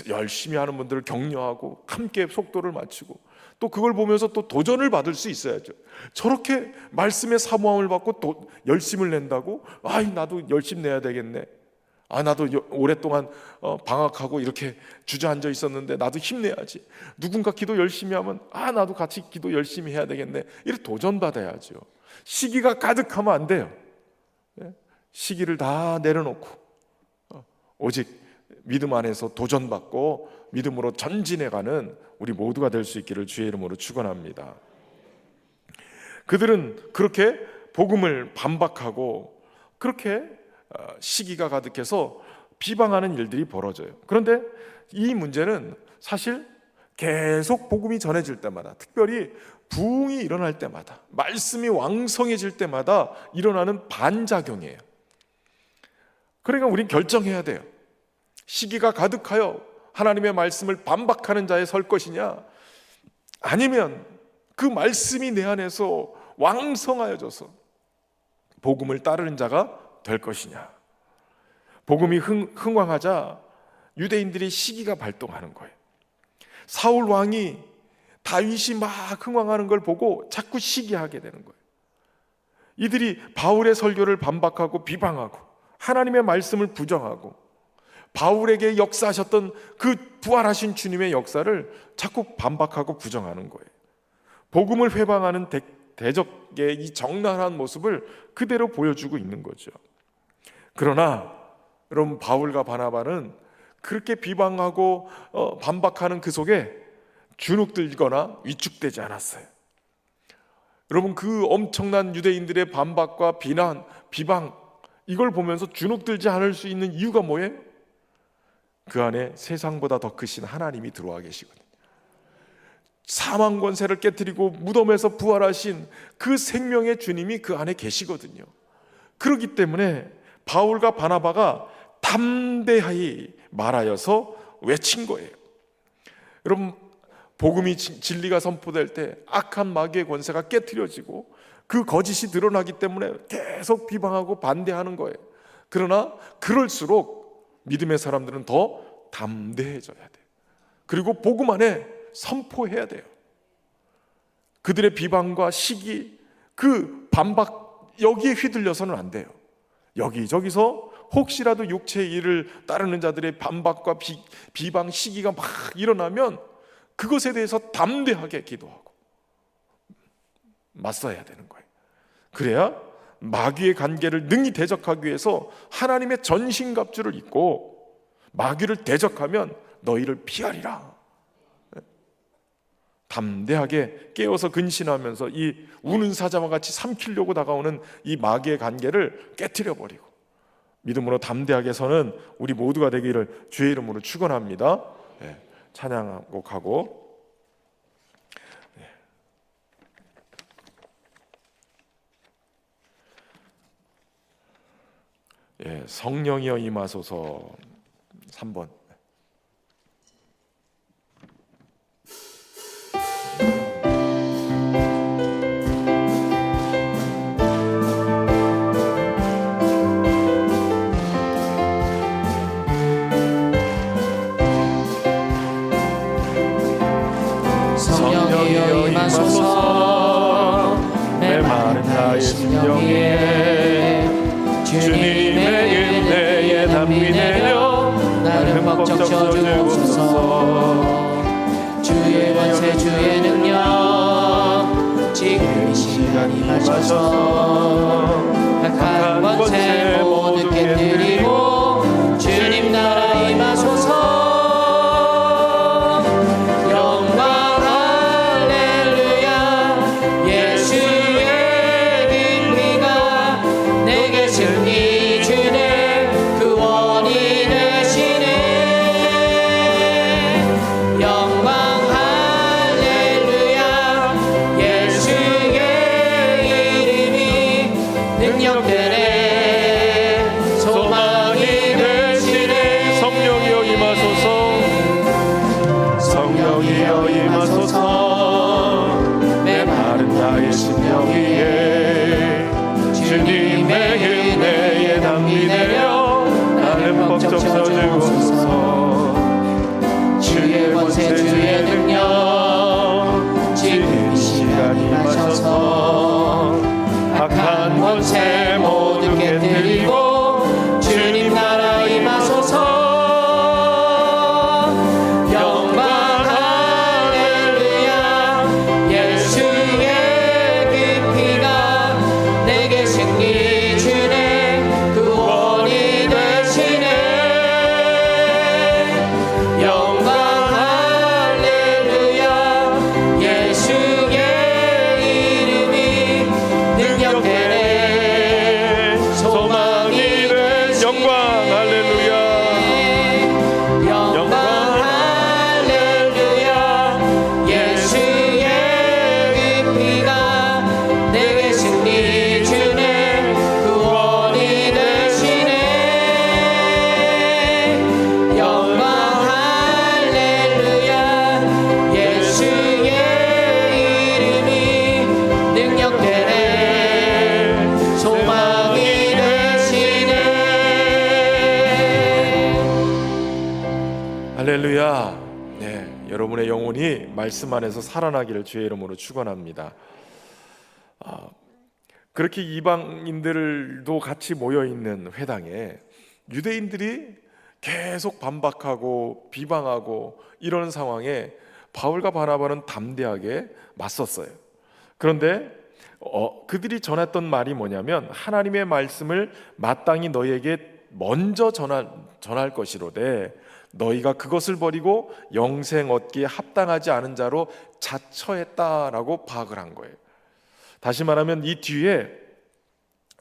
Speaker 1: 열심히 하는 분들을 격려하고 함께 속도를 맞추고 또 그걸 보면서 또 도전을 받을 수 있어야죠. 저렇게 말씀의 사모함을 받고 또 열심을 낸다고? 나도 열심 내야 되겠네. 나도 오랫동안 방학하고 이렇게 주저앉아 있었는데 나도 힘내야지. 누군가 기도 열심히 하면 나도 같이 기도 열심히 해야 되겠네. 이렇게 도전받아야죠. 시기가 가득하면 안 돼요. 시기를 다 내려놓고 오직 믿음 안에서 도전받고 믿음으로 전진해가는 우리 모두가 될 수 있기를 주의 이름으로 축원합니다. 그들은 그렇게 복음을 반박하고 그렇게 시기가 가득해서 비방하는 일들이 벌어져요. 그런데 이 문제는 사실 계속 복음이 전해질 때마다, 특별히 부흥이 일어날 때마다, 말씀이 왕성해질 때마다 일어나는 반작용이에요. 그러니까 우린 결정해야 돼요. 시기가 가득하여 하나님의 말씀을 반박하는 자에 설 것이냐, 아니면 그 말씀이 내 안에서 왕성하여져서 복음을 따르는 자가 될 것이냐. 복음이 흥왕하자 유대인들이 시기가 발동하는 거예요. 사울 왕이 다윗이 막 흥왕하는 걸 보고 자꾸 시기하게 되는 거예요. 이들이 바울의 설교를 반박하고 비방하고 하나님의 말씀을 부정하고 바울에게 역사하셨던 그 부활하신 주님의 역사를 자꾸 반박하고 부정하는 거예요. 복음을 회방하는 대적의 이 적나라한 모습을 그대로 보여주고 있는 거죠. 그러나 여러분, 바울과 바나바는 그렇게 비방하고 반박하는 그 속에 주눅들거나 위축되지 않았어요. 여러분, 그 엄청난 유대인들의 반박과 비난, 비방, 이걸 보면서 주눅들지 않을 수 있는 이유가 뭐예요? 그 안에 세상보다 더 크신 하나님이 들어와 계시거든요. 사망 권세를 깨뜨리고 무덤에서 부활하신 그 생명의 주님이 그 안에 계시거든요. 그렇기 때문에 바울과 바나바가 담대하게 말하여서 외친 거예요. 여러분, 복음이 진리가 선포될 때 악한 마귀의 권세가 깨트려지고 그 거짓이 드러나기 때문에 계속 비방하고 반대하는 거예요. 그러나 그럴수록 믿음의 사람들은 더 담대해져야 돼요. 그리고 복음 안에 선포해야 돼요. 그들의 비방과 시기, 그 반박, 여기에 휘둘려서는 안 돼요. 여기저기서 혹시라도 육체의 일을 따르는 자들의 반박과 비방, 시기가 막 일어나면 그것에 대해서 담대하게 기도하고 맞서야 되는 거예요. 그래야 마귀의 관계를 능히 대적하기 위해서 하나님의 전신갑주를 입고 마귀를 대적하면 너희를 피하리라. 담대하게 깨어서 근신하면서 이 우는 사자와 같이 삼키려고 다가오는 이 마귀의 관계를 깨트려 버리고 믿음으로 담대하게 서는 우리 모두가 되기를 주의 이름으로 축원합니다. 찬양곡하고 성령이여 임하소서 3번.
Speaker 2: 성령이여 임하소서
Speaker 1: 내 마른 나의 심령에 주님의 은혜에 담비 내려 나를 벅적 젖주옵소서.
Speaker 2: 주의 권세 주의 능력 지금 이 시간 임하셔서 악한 권세 모두 깨뜨리고 주님 나라 임하소서. 주의 권세 주의 능력 지금 이 시간 임하셔서 악한 권세 모두 깨뜨리고 주님 나라 임하소서. 영광 할렐루야 예수의 그 피가 내게 승리 주네 구원이 되시네. 영광 할렐루야 예수의 이름이 능력되네 소망이 되시네.
Speaker 1: 영광 할렐루야
Speaker 2: 영광 할렐루야 예수의 그 피가 내게 승리 주네 구원이 되시네. 영광 할렐루야 예수의 이름이 능력되네 소망이 되시네.
Speaker 1: 할렐루야. 여러분의 영혼이 말씀 안에서 살아나기를 주의 이름으로 축원합니다. 그렇게 이방인들도 같이 모여 있는 회당에 유대인들이 계속 반박하고 비방하고 이런 상황에 바울과 바나바는 담대하게 맞섰어요. 그런데 그들이 전했던 말이 뭐냐면 하나님의 말씀을 마땅히 너희에게 먼저 전할 것이로되 너희가 그것을 버리고 영생 얻기에 합당하지 않은 자로 자처했다라고 파악을 한 거예요. 다시 말하면 이 뒤에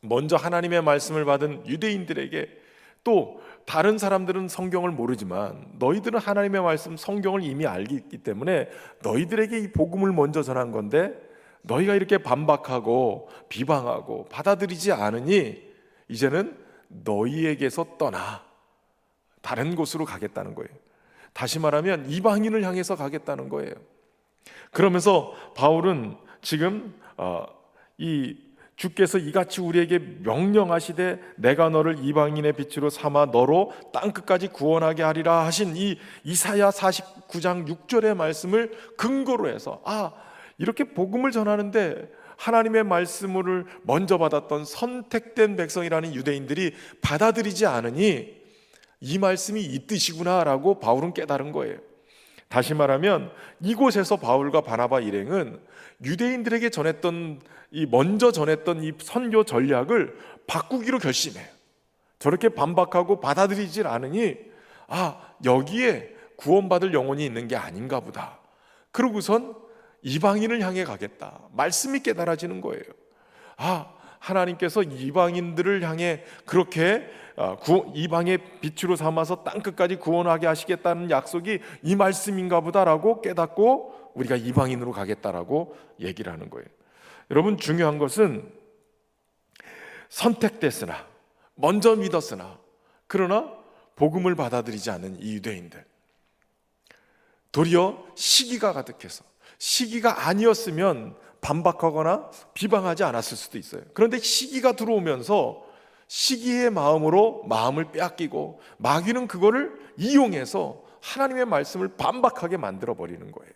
Speaker 1: 먼저 하나님의 말씀을 받은 유대인들에게 또 다른 사람들은 성경을 모르지만 너희들은 하나님의 말씀 성경을 이미 알기 때문에 너희들에게 이 복음을 먼저 전한 건데 너희가 이렇게 반박하고 비방하고 받아들이지 않으니 이제는 너희에게서 떠나 다른 곳으로 가겠다는 거예요. 다시 말하면 이방인을 향해서 가겠다는 거예요. 그러면서 바울은 지금 이 주께서 이같이 우리에게 명령하시되 내가 너를 이방인의 빛으로 삼아 너로 땅끝까지 구원하게 하리라 하신 이 이사야 49장 6절의 말씀을 근거로 해서 이렇게 복음을 전하는데 하나님의 말씀을 먼저 받았던 선택된 백성이라는 유대인들이 받아들이지 않으니 이 말씀이 이 뜻이구나라고 바울은 깨달은 거예요. 다시 말하면 이곳에서 바울과 바나바 일행은 유대인들에게 먼저 전했던 이 선교 전략을 바꾸기로 결심해요. 저렇게 반박하고 받아들이질 않으니 여기에 구원받을 영혼이 있는 게 아닌가 보다. 그러고선 이방인을 향해 가겠다. 말씀이 깨달아지는 거예요. 하나님께서 이방인들을 향해 그렇게 이방의 빛으로 삼아서 땅끝까지 구원하게 하시겠다는 약속이 이 말씀인가 보다라고 깨닫고 우리가 이방인으로 가겠다라고 얘기를 하는 거예요. 여러분, 중요한 것은 선택됐으나 먼저 믿었으나 그러나 복음을 받아들이지 않는 이 유대인들, 도리어 시기가 가득해서 시기가 아니었으면 반박하거나 비방하지 않았을 수도 있어요. 그런데 시기가 들어오면서 시기의 마음으로 마음을 빼앗기고 마귀는 그거를 이용해서 하나님의 말씀을 반박하게 만들어 버리는 거예요.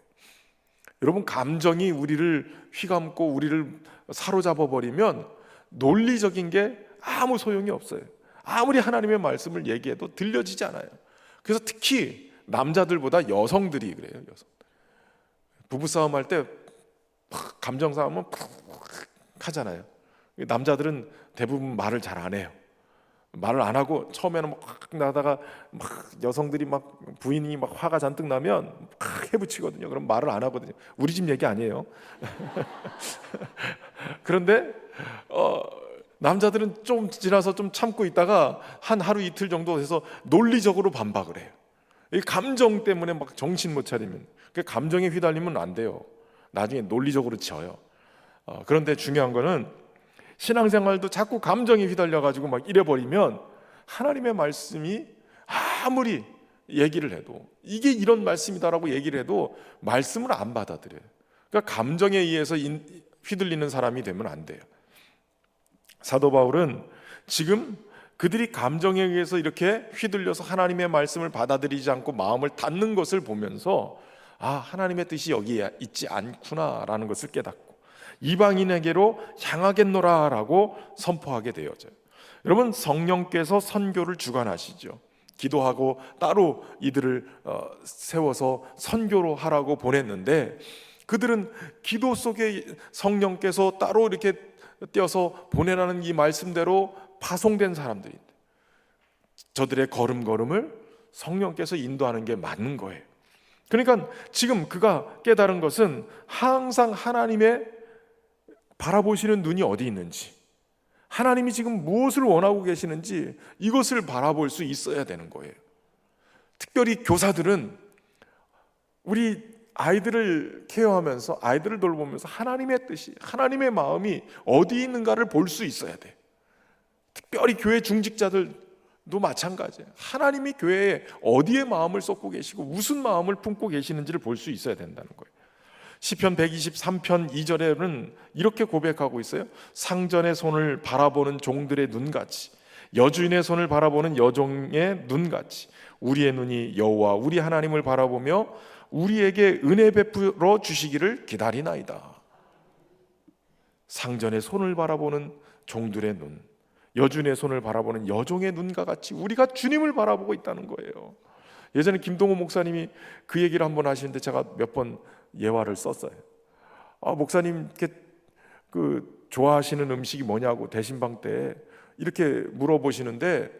Speaker 1: 여러분, 감정이 우리를 휘감고 우리를 사로잡아 버리면 논리적인 게 아무 소용이 없어요. 아무리 하나님의 말씀을 얘기해도 들려지지 않아요. 그래서 특히 남자들보다 여성들이 그래요. 부부싸움 할 때 감정 싸움은 푹 하잖아요. 남자들은 대부분 말을 잘 안 해요. 말을 안 하고 처음에는 막 나다가 여성들이 부인이 화가 잔뜩 나면 해붙이거든요. 그럼 말을 안 하거든요. 우리 집 얘기 아니에요. 그런데 남자들은 좀 지나서 좀 참고 있다가 한 하루 이틀 정도 돼서 논리적으로 반박을 해요. 이 감정 때문에 정신 못 차리면, 감정에 휘달리면 안 돼요. 나중에 논리적으로 져요. 그런데 중요한 거는 신앙생활도 자꾸 감정에 휘달려가지고 이래버리면 하나님의 말씀이 아무리 얘기를 해도 이게 이런 말씀이다라고 얘기를 해도 말씀을 안 받아들여요. 그러니까 감정에 의해서 휘둘리는 사람이 되면 안 돼요. 사도 바울은 지금 그들이 감정에 의해서 이렇게 휘둘려서 하나님의 말씀을 받아들이지 않고 마음을 닫는 것을 보면서 하나님의 뜻이 여기에 있지 않구나라는 것을 깨닫고 이방인에게로 향하겠노라라고 선포하게 되어져요. 여러분, 성령께서 선교를 주관하시죠. 기도하고 따로 이들을 세워서 선교로 하라고 보냈는데 그들은 기도 속에 성령께서 따로 이렇게 떼어서 보내라는 이 말씀대로 파송된 사람들인데 저들의 걸음걸음을 성령께서 인도하는 게 맞는 거예요. 그러니까 지금 그가 깨달은 것은 항상 하나님의 바라보시는 눈이 어디 있는지, 하나님이 지금 무엇을 원하고 계시는지 이것을 바라볼 수 있어야 되는 거예요. 특별히 교사들은 우리 아이들을 케어하면서 아이들을 돌보면서 하나님의 뜻이, 하나님의 마음이 어디 있는가를 볼 수 있어야 돼. 특별히 교회 중직자들도 마찬가지예요. 하나님이 교회에 어디에 마음을 쏟고 계시고 무슨 마음을 품고 계시는지를 볼 수 있어야 된다는 거예요. 시편 123편 2절에는 이렇게 고백하고 있어요. 상전의 손을 바라보는 종들의 눈같이, 여주인의 손을 바라보는 여종의 눈같이 우리의 눈이 여호와 우리 하나님을 바라보며 우리에게 은혜 베풀어 주시기를 기다리나이다. 상전의 손을 바라보는 종들의 눈, 여주인의 손을 바라보는 여종의 눈과 같이 우리가 주님을 바라보고 있다는 거예요. 예전에 김동호 목사님이 그 얘기를 한번 하시는데 제가 몇 번 예화를 썼어요. 목사님 좋아하시는 음식이 뭐냐고 대신방 때 이렇게 물어보시는데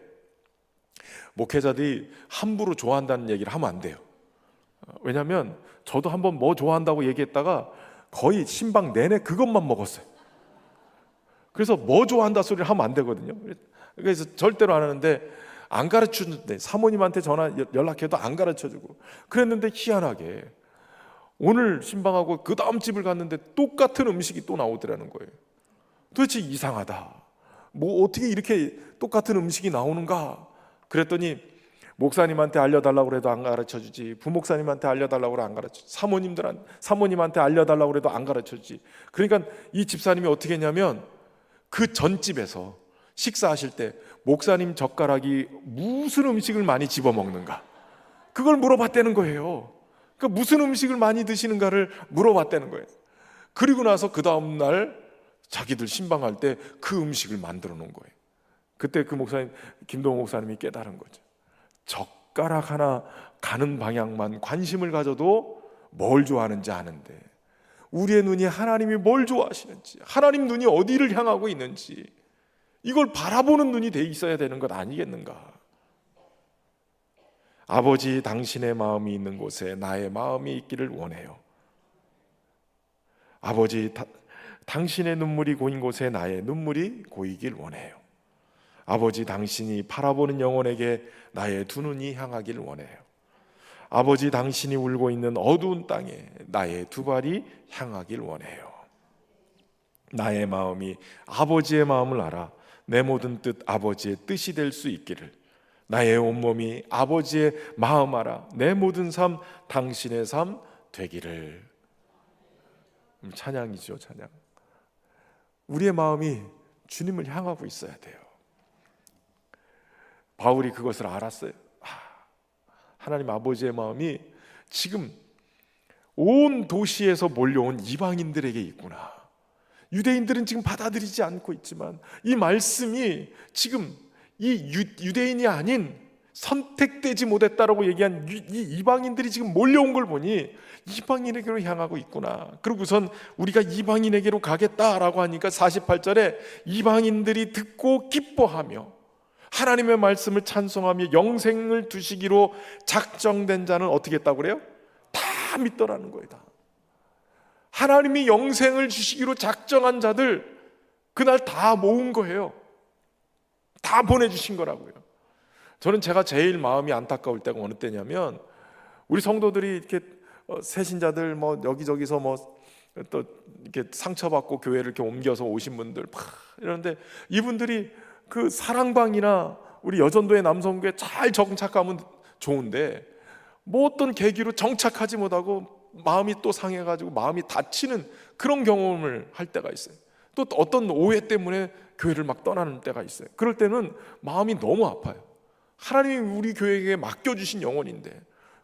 Speaker 1: 목회자들이 함부로 좋아한다는 얘기를 하면 안 돼요. 왜냐하면 저도 한번 뭐 좋아한다고 얘기했다가 거의 신방 내내 그것만 먹었어요. 그래서 뭐 좋아한다 소리를 하면 안 되거든요. 그래서 절대로 안 하는데 안 가르쳐주는데 사모님한테 전화 연락해도 안 가르쳐주고 그랬는데 희한하게 오늘 신방하고 그 다음 집을 갔는데 똑같은 음식이 또 나오더라는 거예요. 도대체 이상하다. 뭐 어떻게 이렇게 똑같은 음식이 나오는가? 그랬더니 목사님한테 알려달라고 그래도 안 가르쳐주지, 부목사님한테 알려달라고 그래도 안 가르쳐주지, 사모님한테 알려달라고 그래도 안 가르쳐주지. 그러니까 이 집사님이 어떻게 했냐면 그 전집에서 식사하실 때 목사님 젓가락이 무슨 음식을 많이 집어먹는가, 그걸 물어봤다는 거예요. 그러니까 무슨 음식을 많이 드시는가를 물어봤다는 거예요. 그리고 나서 그 다음날 자기들 신방할 때 그 음식을 만들어 놓은 거예요. 그때 그 목사님, 김동호 목사님이 깨달은 거죠. 젓가락 하나 가는 방향만 관심을 가져도 뭘 좋아하는지 아는데, 우리의 눈이 하나님이 뭘 좋아하시는지, 하나님 눈이 어디를 향하고 있는지 이걸 바라보는 눈이 돼 있어야 되는 것 아니겠는가. 아버지, 당신의 마음이 있는 곳에 나의 마음이 있기를 원해요. 아버지, 당신의 눈물이 고인 곳에 나의 눈물이 고이길 원해요. 아버지, 당신이 바라보는 영혼에게 나의 두 눈이 향하길 원해요. 아버지, 당신이 울고 있는 어두운 땅에 나의 두 발이 향하길 원해요. 나의 마음이 아버지의 마음을 알아 내 모든 뜻 아버지의 뜻이 될 수 있기를. 나의 온몸이 아버지의 마음 알아 내 모든 삶 당신의 삶 되기를. 찬양이죠, 찬양. 우리의 마음이 주님을 향하고 있어야 돼요. 바울이 그것을 알았어요. 하나님 아버지의 마음이 지금 온 도시에서 몰려온 이방인들에게 있구나. 유대인들은 지금 받아들이지 않고 있지만 이 말씀이 지금 이 유대인이 아닌 선택되지 못했다라고 얘기한 이 이방인들이 지금 몰려온 걸 보니 이방인에게로 향하고 있구나. 그러고선 우리가 이방인에게로 가겠다라고 하니까 48절에 이방인들이 듣고 기뻐하며 하나님의 말씀을 찬송하며 영생을 두시기로 작정된 자는 어떻게 했다고 그래요? 다 믿더라는 거예요. 다. 하나님이 영생을 주시기로 작정한 자들 그날 다 모은 거예요. 다 보내주신 거라고요. 저는 제가 제일 마음이 안타까울 때가 어느 때냐면, 우리 성도들이 이렇게 새신자들 뭐 여기저기서 뭐 또 이렇게 상처받고 교회를 이렇게 옮겨서 오신 분들 막 이러는데, 이분들이 그 사랑방이나 우리 여전도의 남성교회 잘 정착하면 좋은데 뭐 어떤 계기로 정착하지 못하고 마음이 또 상해가지고 마음이 다치는 그런 경험을 할 때가 있어요. 또 어떤 오해 때문에 교회를 막 떠나는 때가 있어요. 그럴 때는 마음이 너무 아파요. 하나님이 우리 교회에게 맡겨주신 영혼인데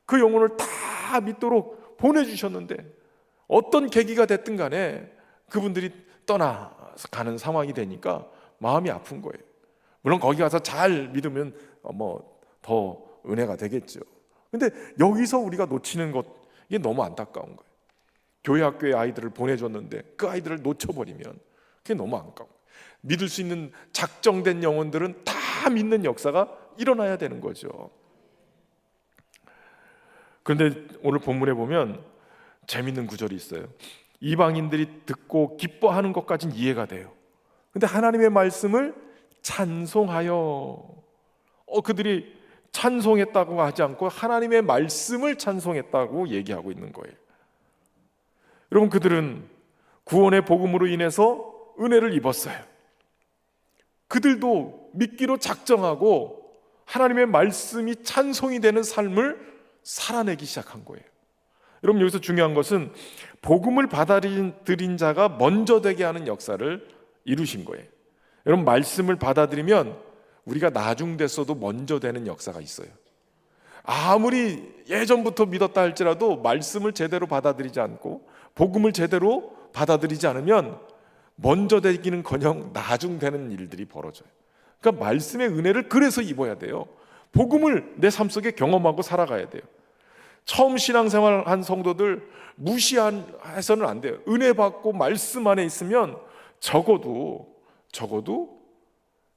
Speaker 1: 그 영혼을 다 믿도록 보내주셨는데 어떤 계기가 됐든 간에 그분들이 떠나가는 상황이 되니까 마음이 아픈 거예요. 물론 거기 가서 잘 믿으면 뭐 더 은혜가 되겠죠. 근데 여기서 우리가 놓치는 것, 이게 너무 안타까운 거예요. 교회 학교에 아이들을 보내줬는데 그 아이들을 놓쳐버리면 그게 너무 안타까운 거예요. 믿을 수 있는 작정된 영혼들은 다 믿는 역사가 일어나야 되는 거죠. 그런데 오늘 본문에 보면 재밌는 구절이 있어요. 이방인들이 듣고 기뻐하는 것까지는 이해가 돼요. 근데 하나님의 말씀을 찬송하여, 그들이 찬송했다고 하지 않고 하나님의 말씀을 찬송했다고 얘기하고 있는 거예요. 여러분, 그들은 구원의 복음으로 인해서 은혜를 입었어요. 그들도 믿기로 작정하고 하나님의 말씀이 찬송이 되는 삶을 살아내기 시작한 거예요. 여러분, 여기서 중요한 것은 복음을 받아들인 자가 먼저 되게 하는 역사를 이루신 거예요. 여러분, 말씀을 받아들이면 우리가 나중 됐어도 먼저 되는 역사가 있어요. 아무리 예전부터 믿었다 할지라도 말씀을 제대로 받아들이지 않고 복음을 제대로 받아들이지 않으면 먼저 되기는커녕 나중 되는 일들이 벌어져요. 그러니까 말씀의 은혜를 그래서 입어야 돼요. 복음을 내 삶 속에 경험하고 살아가야 돼요. 처음 신앙생활 한 성도들 무시해서는 안 돼요. 은혜 받고 말씀 안에 있으면 적어도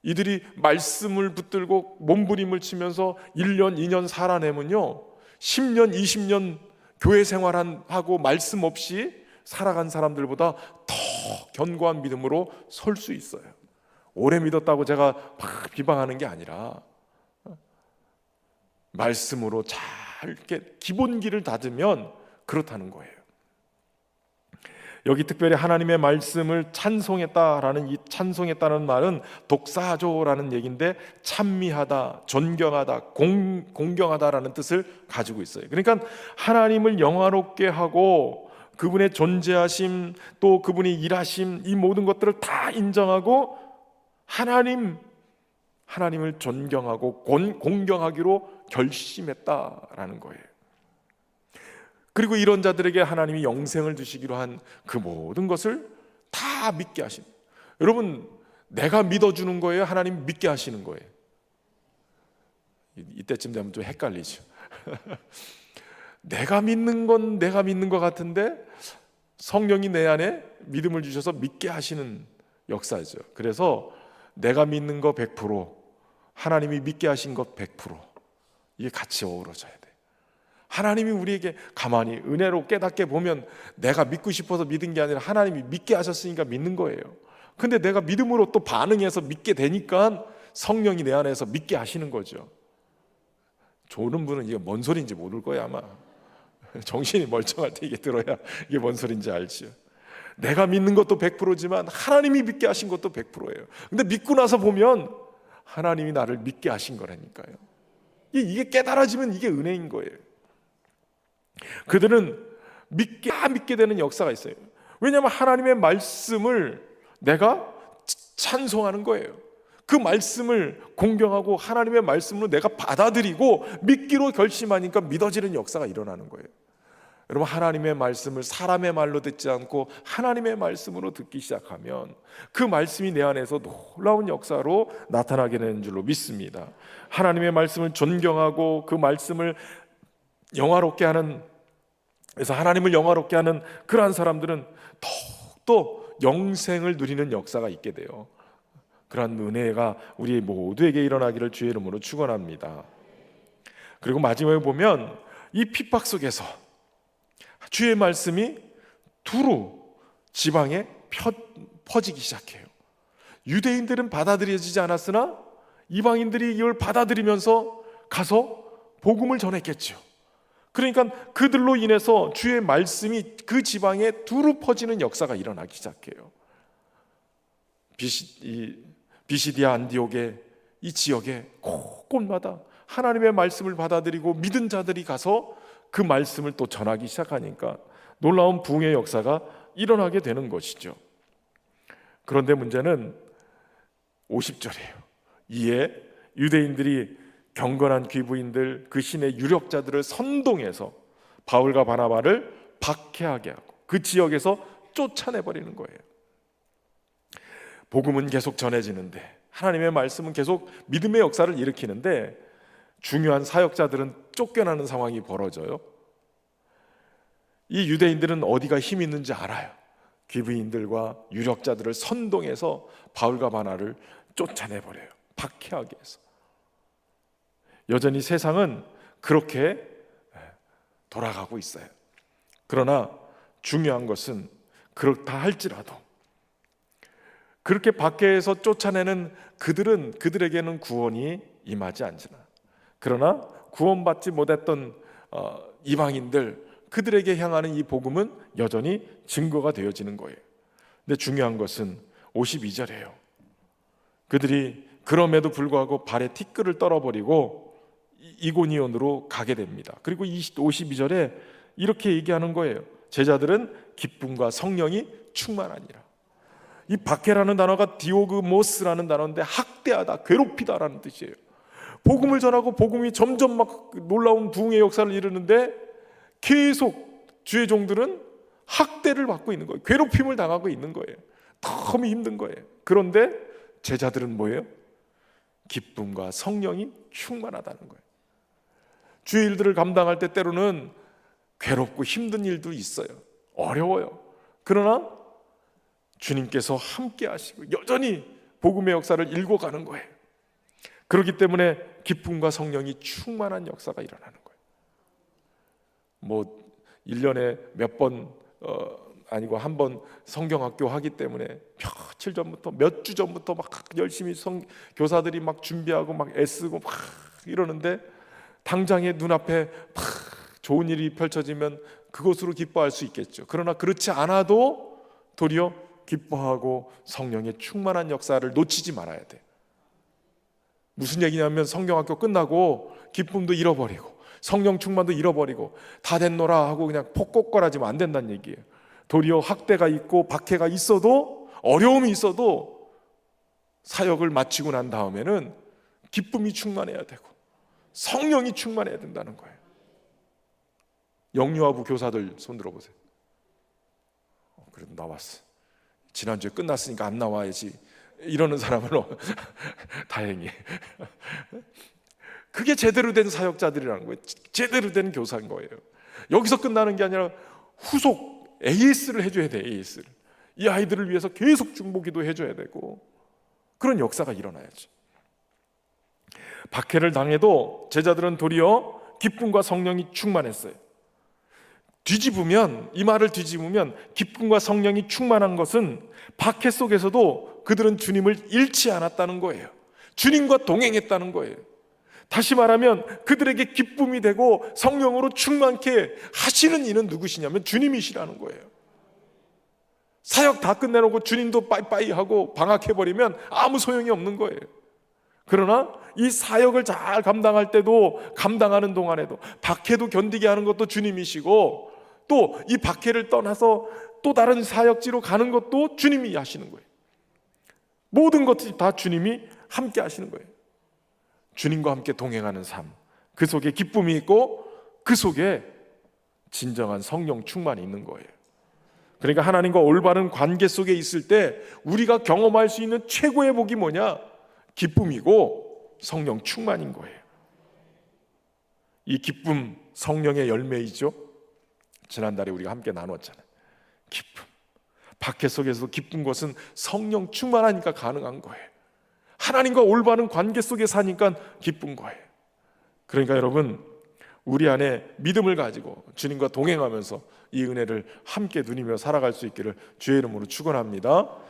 Speaker 1: 이들이 말씀을 붙들고 몸부림을 치면서 1년, 2년 살아내면요 10년, 20년 교회 생활하고 말씀 없이 살아간 사람들보다 더 견고한 믿음으로 설 수 있어요. 오래 믿었다고 제가 막 비방하는 게 아니라 말씀으로 잘 이렇게 기본기를 다지면 그렇다는 거예요. 여기 특별히 하나님의 말씀을 찬송했다라는 이 찬송했다는 말은 독사조라는 얘기인데 찬미하다, 존경하다, 공경하다라는 뜻을 가지고 있어요. 그러니까 하나님을 영화롭게 하고 그분의 존재하심, 또 그분이 일하심, 이 모든 것들을 다 인정하고 하나님을 존경하고 공경하기로 결심했다라는 거예요. 그리고 이런 자들에게 하나님이 영생을 주시기로 한 그 모든 것을 다 믿게 하신. 여러분, 내가 믿어주는 거예요? 하나님 믿게 하시는 거예요? 이때쯤 되면 좀 헷갈리죠. 내가 믿는 건 내가 믿는 것 같은데 성령이 내 안에 믿음을 주셔서 믿게 하시는 역사죠. 그래서 내가 믿는 거 100%, 하나님이 믿게 하신 것 100%, 이게 같이 어우러져야 돼. 하나님이 우리에게 가만히 은혜로 깨닫게 보면 내가 믿고 싶어서 믿은 게 아니라 하나님이 믿게 하셨으니까 믿는 거예요. 근데 내가 믿음으로 또 반응해서 믿게 되니까 성령이 내 안에서 믿게 하시는 거죠. 조는 분은 이게 뭔 소리인지 모를 거예요 아마. 정신이 멀쩡할 때 이게 들어야 이게 뭔 소리인지 알죠. 내가 믿는 것도 100%지만 하나님이 믿게 하신 것도 100%예요. 근데 믿고 나서 보면 하나님이 나를 믿게 하신 거라니까요. 이게 깨달아지면 이게 은혜인 거예요. 그들은 믿게 되는 역사가 있어요. 왜냐하면 하나님의 말씀을 내가 찬송하는 거예요. 그 말씀을 공경하고 하나님의 말씀으로 내가 받아들이고 믿기로 결심하니까 믿어지는 역사가 일어나는 거예요. 여러분, 하나님의 말씀을 사람의 말로 듣지 않고 하나님의 말씀으로 듣기 시작하면 그 말씀이 내 안에서 놀라운 역사로 나타나게 되는 줄로 믿습니다. 하나님의 말씀을 존경하고 그 말씀을 영화롭게 하는, 그래서 하나님을 영화롭게 하는 그러한 사람들은 더욱더 영생을 누리는 역사가 있게 돼요. 그러한 은혜가 우리 모두에게 일어나기를 주의 이름으로 축원합니다. 그리고 마지막에 보면 이 핍박 속에서 주의 말씀이 두루 지방에 퍼지기 시작해요. 유대인들은 받아들여지지 않았으나 이방인들이 이걸 받아들이면서 가서 복음을 전했겠죠. 그러니까 그들로 인해서 주의 말씀이 그 지방에 두루 퍼지는 역사가 일어나기 시작해요. 비시디아 안디옥의 이 지역에 곳곳마다 하나님의 말씀을 받아들이고 믿은 자들이 가서 그 말씀을 또 전하기 시작하니까 놀라운 부흥의 역사가 일어나게 되는 것이죠. 그런데 문제는 50절이에요. 이에 유대인들이 경건한 귀부인들, 그 신의 유력자들을 선동해서 바울과 바나바를 박해하게 하고 그 지역에서 쫓아내버리는 거예요. 복음은 계속 전해지는데, 하나님의 말씀은 계속 믿음의 역사를 일으키는데 중요한 사역자들은 쫓겨나는 상황이 벌어져요. 이 유대인들은 어디가 힘이 있는지 알아요. 귀부인들과 유력자들을 선동해서 바울과 바나를 쫓아내버려요. 박해하게 해서. 여전히 세상은 그렇게 돌아가고 있어요. 그러나 중요한 것은 그렇다 할지라도 그렇게 박해해서 쫓아내는 그들에게는 구원이 임하지 않지나, 그러나 구원받지 못했던 이방인들, 그들에게 향하는 이 복음은 여전히 증거가 되어지는 거예요. 근데 중요한 것은 52절이에요. 그들이 그럼에도 불구하고 발에 티끌을 떨어버리고 이고니온으로 가게 됩니다. 그리고 52절에 이렇게 얘기하는 거예요. 제자들은 기쁨과 성령이 충만하니라. 이 박해라는 단어가 디오그모스라는 단어인데 학대하다, 괴롭히다라는 뜻이에요. 복음을 전하고 복음이 점점 막 놀라운 부흥의 역사를 이루는데 계속 주의 종들은 학대를 받고 있는 거예요. 괴롭힘을 당하고 있는 거예요. 너무 힘든 거예요. 그런데 제자들은 뭐예요? 기쁨과 성령이 충만하다는 거예요. 주의 일들을 감당할 때 때로는 괴롭고 힘든 일도 있어요. 어려워요. 그러나 주님께서 함께 하시고 여전히 복음의 역사를 일궈가는 거예요. 그렇기 때문에 기쁨과 성령이 충만한 역사가 일어나는 거예요. 뭐 1년에 몇 번 아니고 한 번 성경학교 하기 때문에 며칠 전부터, 몇 주 전부터 막 열심히 교사들이 막 준비하고 막 애쓰고 막 이러는데 당장에 눈앞에 막 좋은 일이 펼쳐지면 그것으로 기뻐할 수 있겠죠. 그러나 그렇지 않아도 도리어 기뻐하고 성령의 충만한 역사를 놓치지 말아야 돼. 무슨 얘기냐면 성경학교 끝나고 기쁨도 잃어버리고 성령 충만도 잃어버리고 다 됐노라 하고 그냥 폭곡거라지면 안 된다는 얘기예요. 도리어 학대가 있고 박해가 있어도, 어려움이 있어도 사역을 마치고 난 다음에는 기쁨이 충만해야 되고 성령이 충만해야 된다는 거예요. 영유아부 교사들 손 들어보세요. 그래도 나왔어. 지난주에 끝났으니까 안 나와야지 이러는 사람은 다행히. 그게 제대로 된 사역자들이라는 거예요. 제대로 된 교사인 거예요. 여기서 끝나는 게 아니라 후속 AS를 해줘야 돼. AS를. 이 아이들을 위해서 계속 중보기도 해줘야 되고 그런 역사가 일어나야지. 박해를 당해도 제자들은 도리어 기쁨과 성령이 충만했어요. 뒤집으면, 이 말을 뒤집으면 기쁨과 성령이 충만한 것은 박해 속에서도 그들은 주님을 잃지 않았다는 거예요. 주님과 동행했다는 거예요. 다시 말하면 그들에게 기쁨이 되고 성령으로 충만케 하시는 이는 누구시냐면 주님이시라는 거예요. 사역 다 끝내놓고 주님도 빠이빠이 하고 방학해버리면 아무 소용이 없는 거예요. 그러나 이 사역을 잘 감당할 때도, 감당하는 동안에도 박해도 견디게 하는 것도 주님이시고, 또 이 박해를 떠나서 또 다른 사역지로 가는 것도 주님이 하시는 거예요. 모든 것들이 다 주님이 함께 하시는 거예요. 주님과 함께 동행하는 삶, 그 속에 기쁨이 있고 그 속에 진정한 성령 충만이 있는 거예요. 그러니까 하나님과 올바른 관계 속에 있을 때 우리가 경험할 수 있는 최고의 복이 뭐냐? 기쁨이고 성령 충만인 거예요. 이 기쁨, 성령의 열매이죠. 지난달에 우리가 함께 나눴잖아요. 기쁨. 박해 속에서도 기쁜 것은 성령 충만하니까 가능한 거예요. 하나님과 올바른 관계 속에 사니까 기쁜 거예요. 그러니까 여러분, 우리 안에 믿음을 가지고 주님과 동행하면서 이 은혜를 함께 누리며 살아갈 수 있기를 주의 이름으로 축원합니다.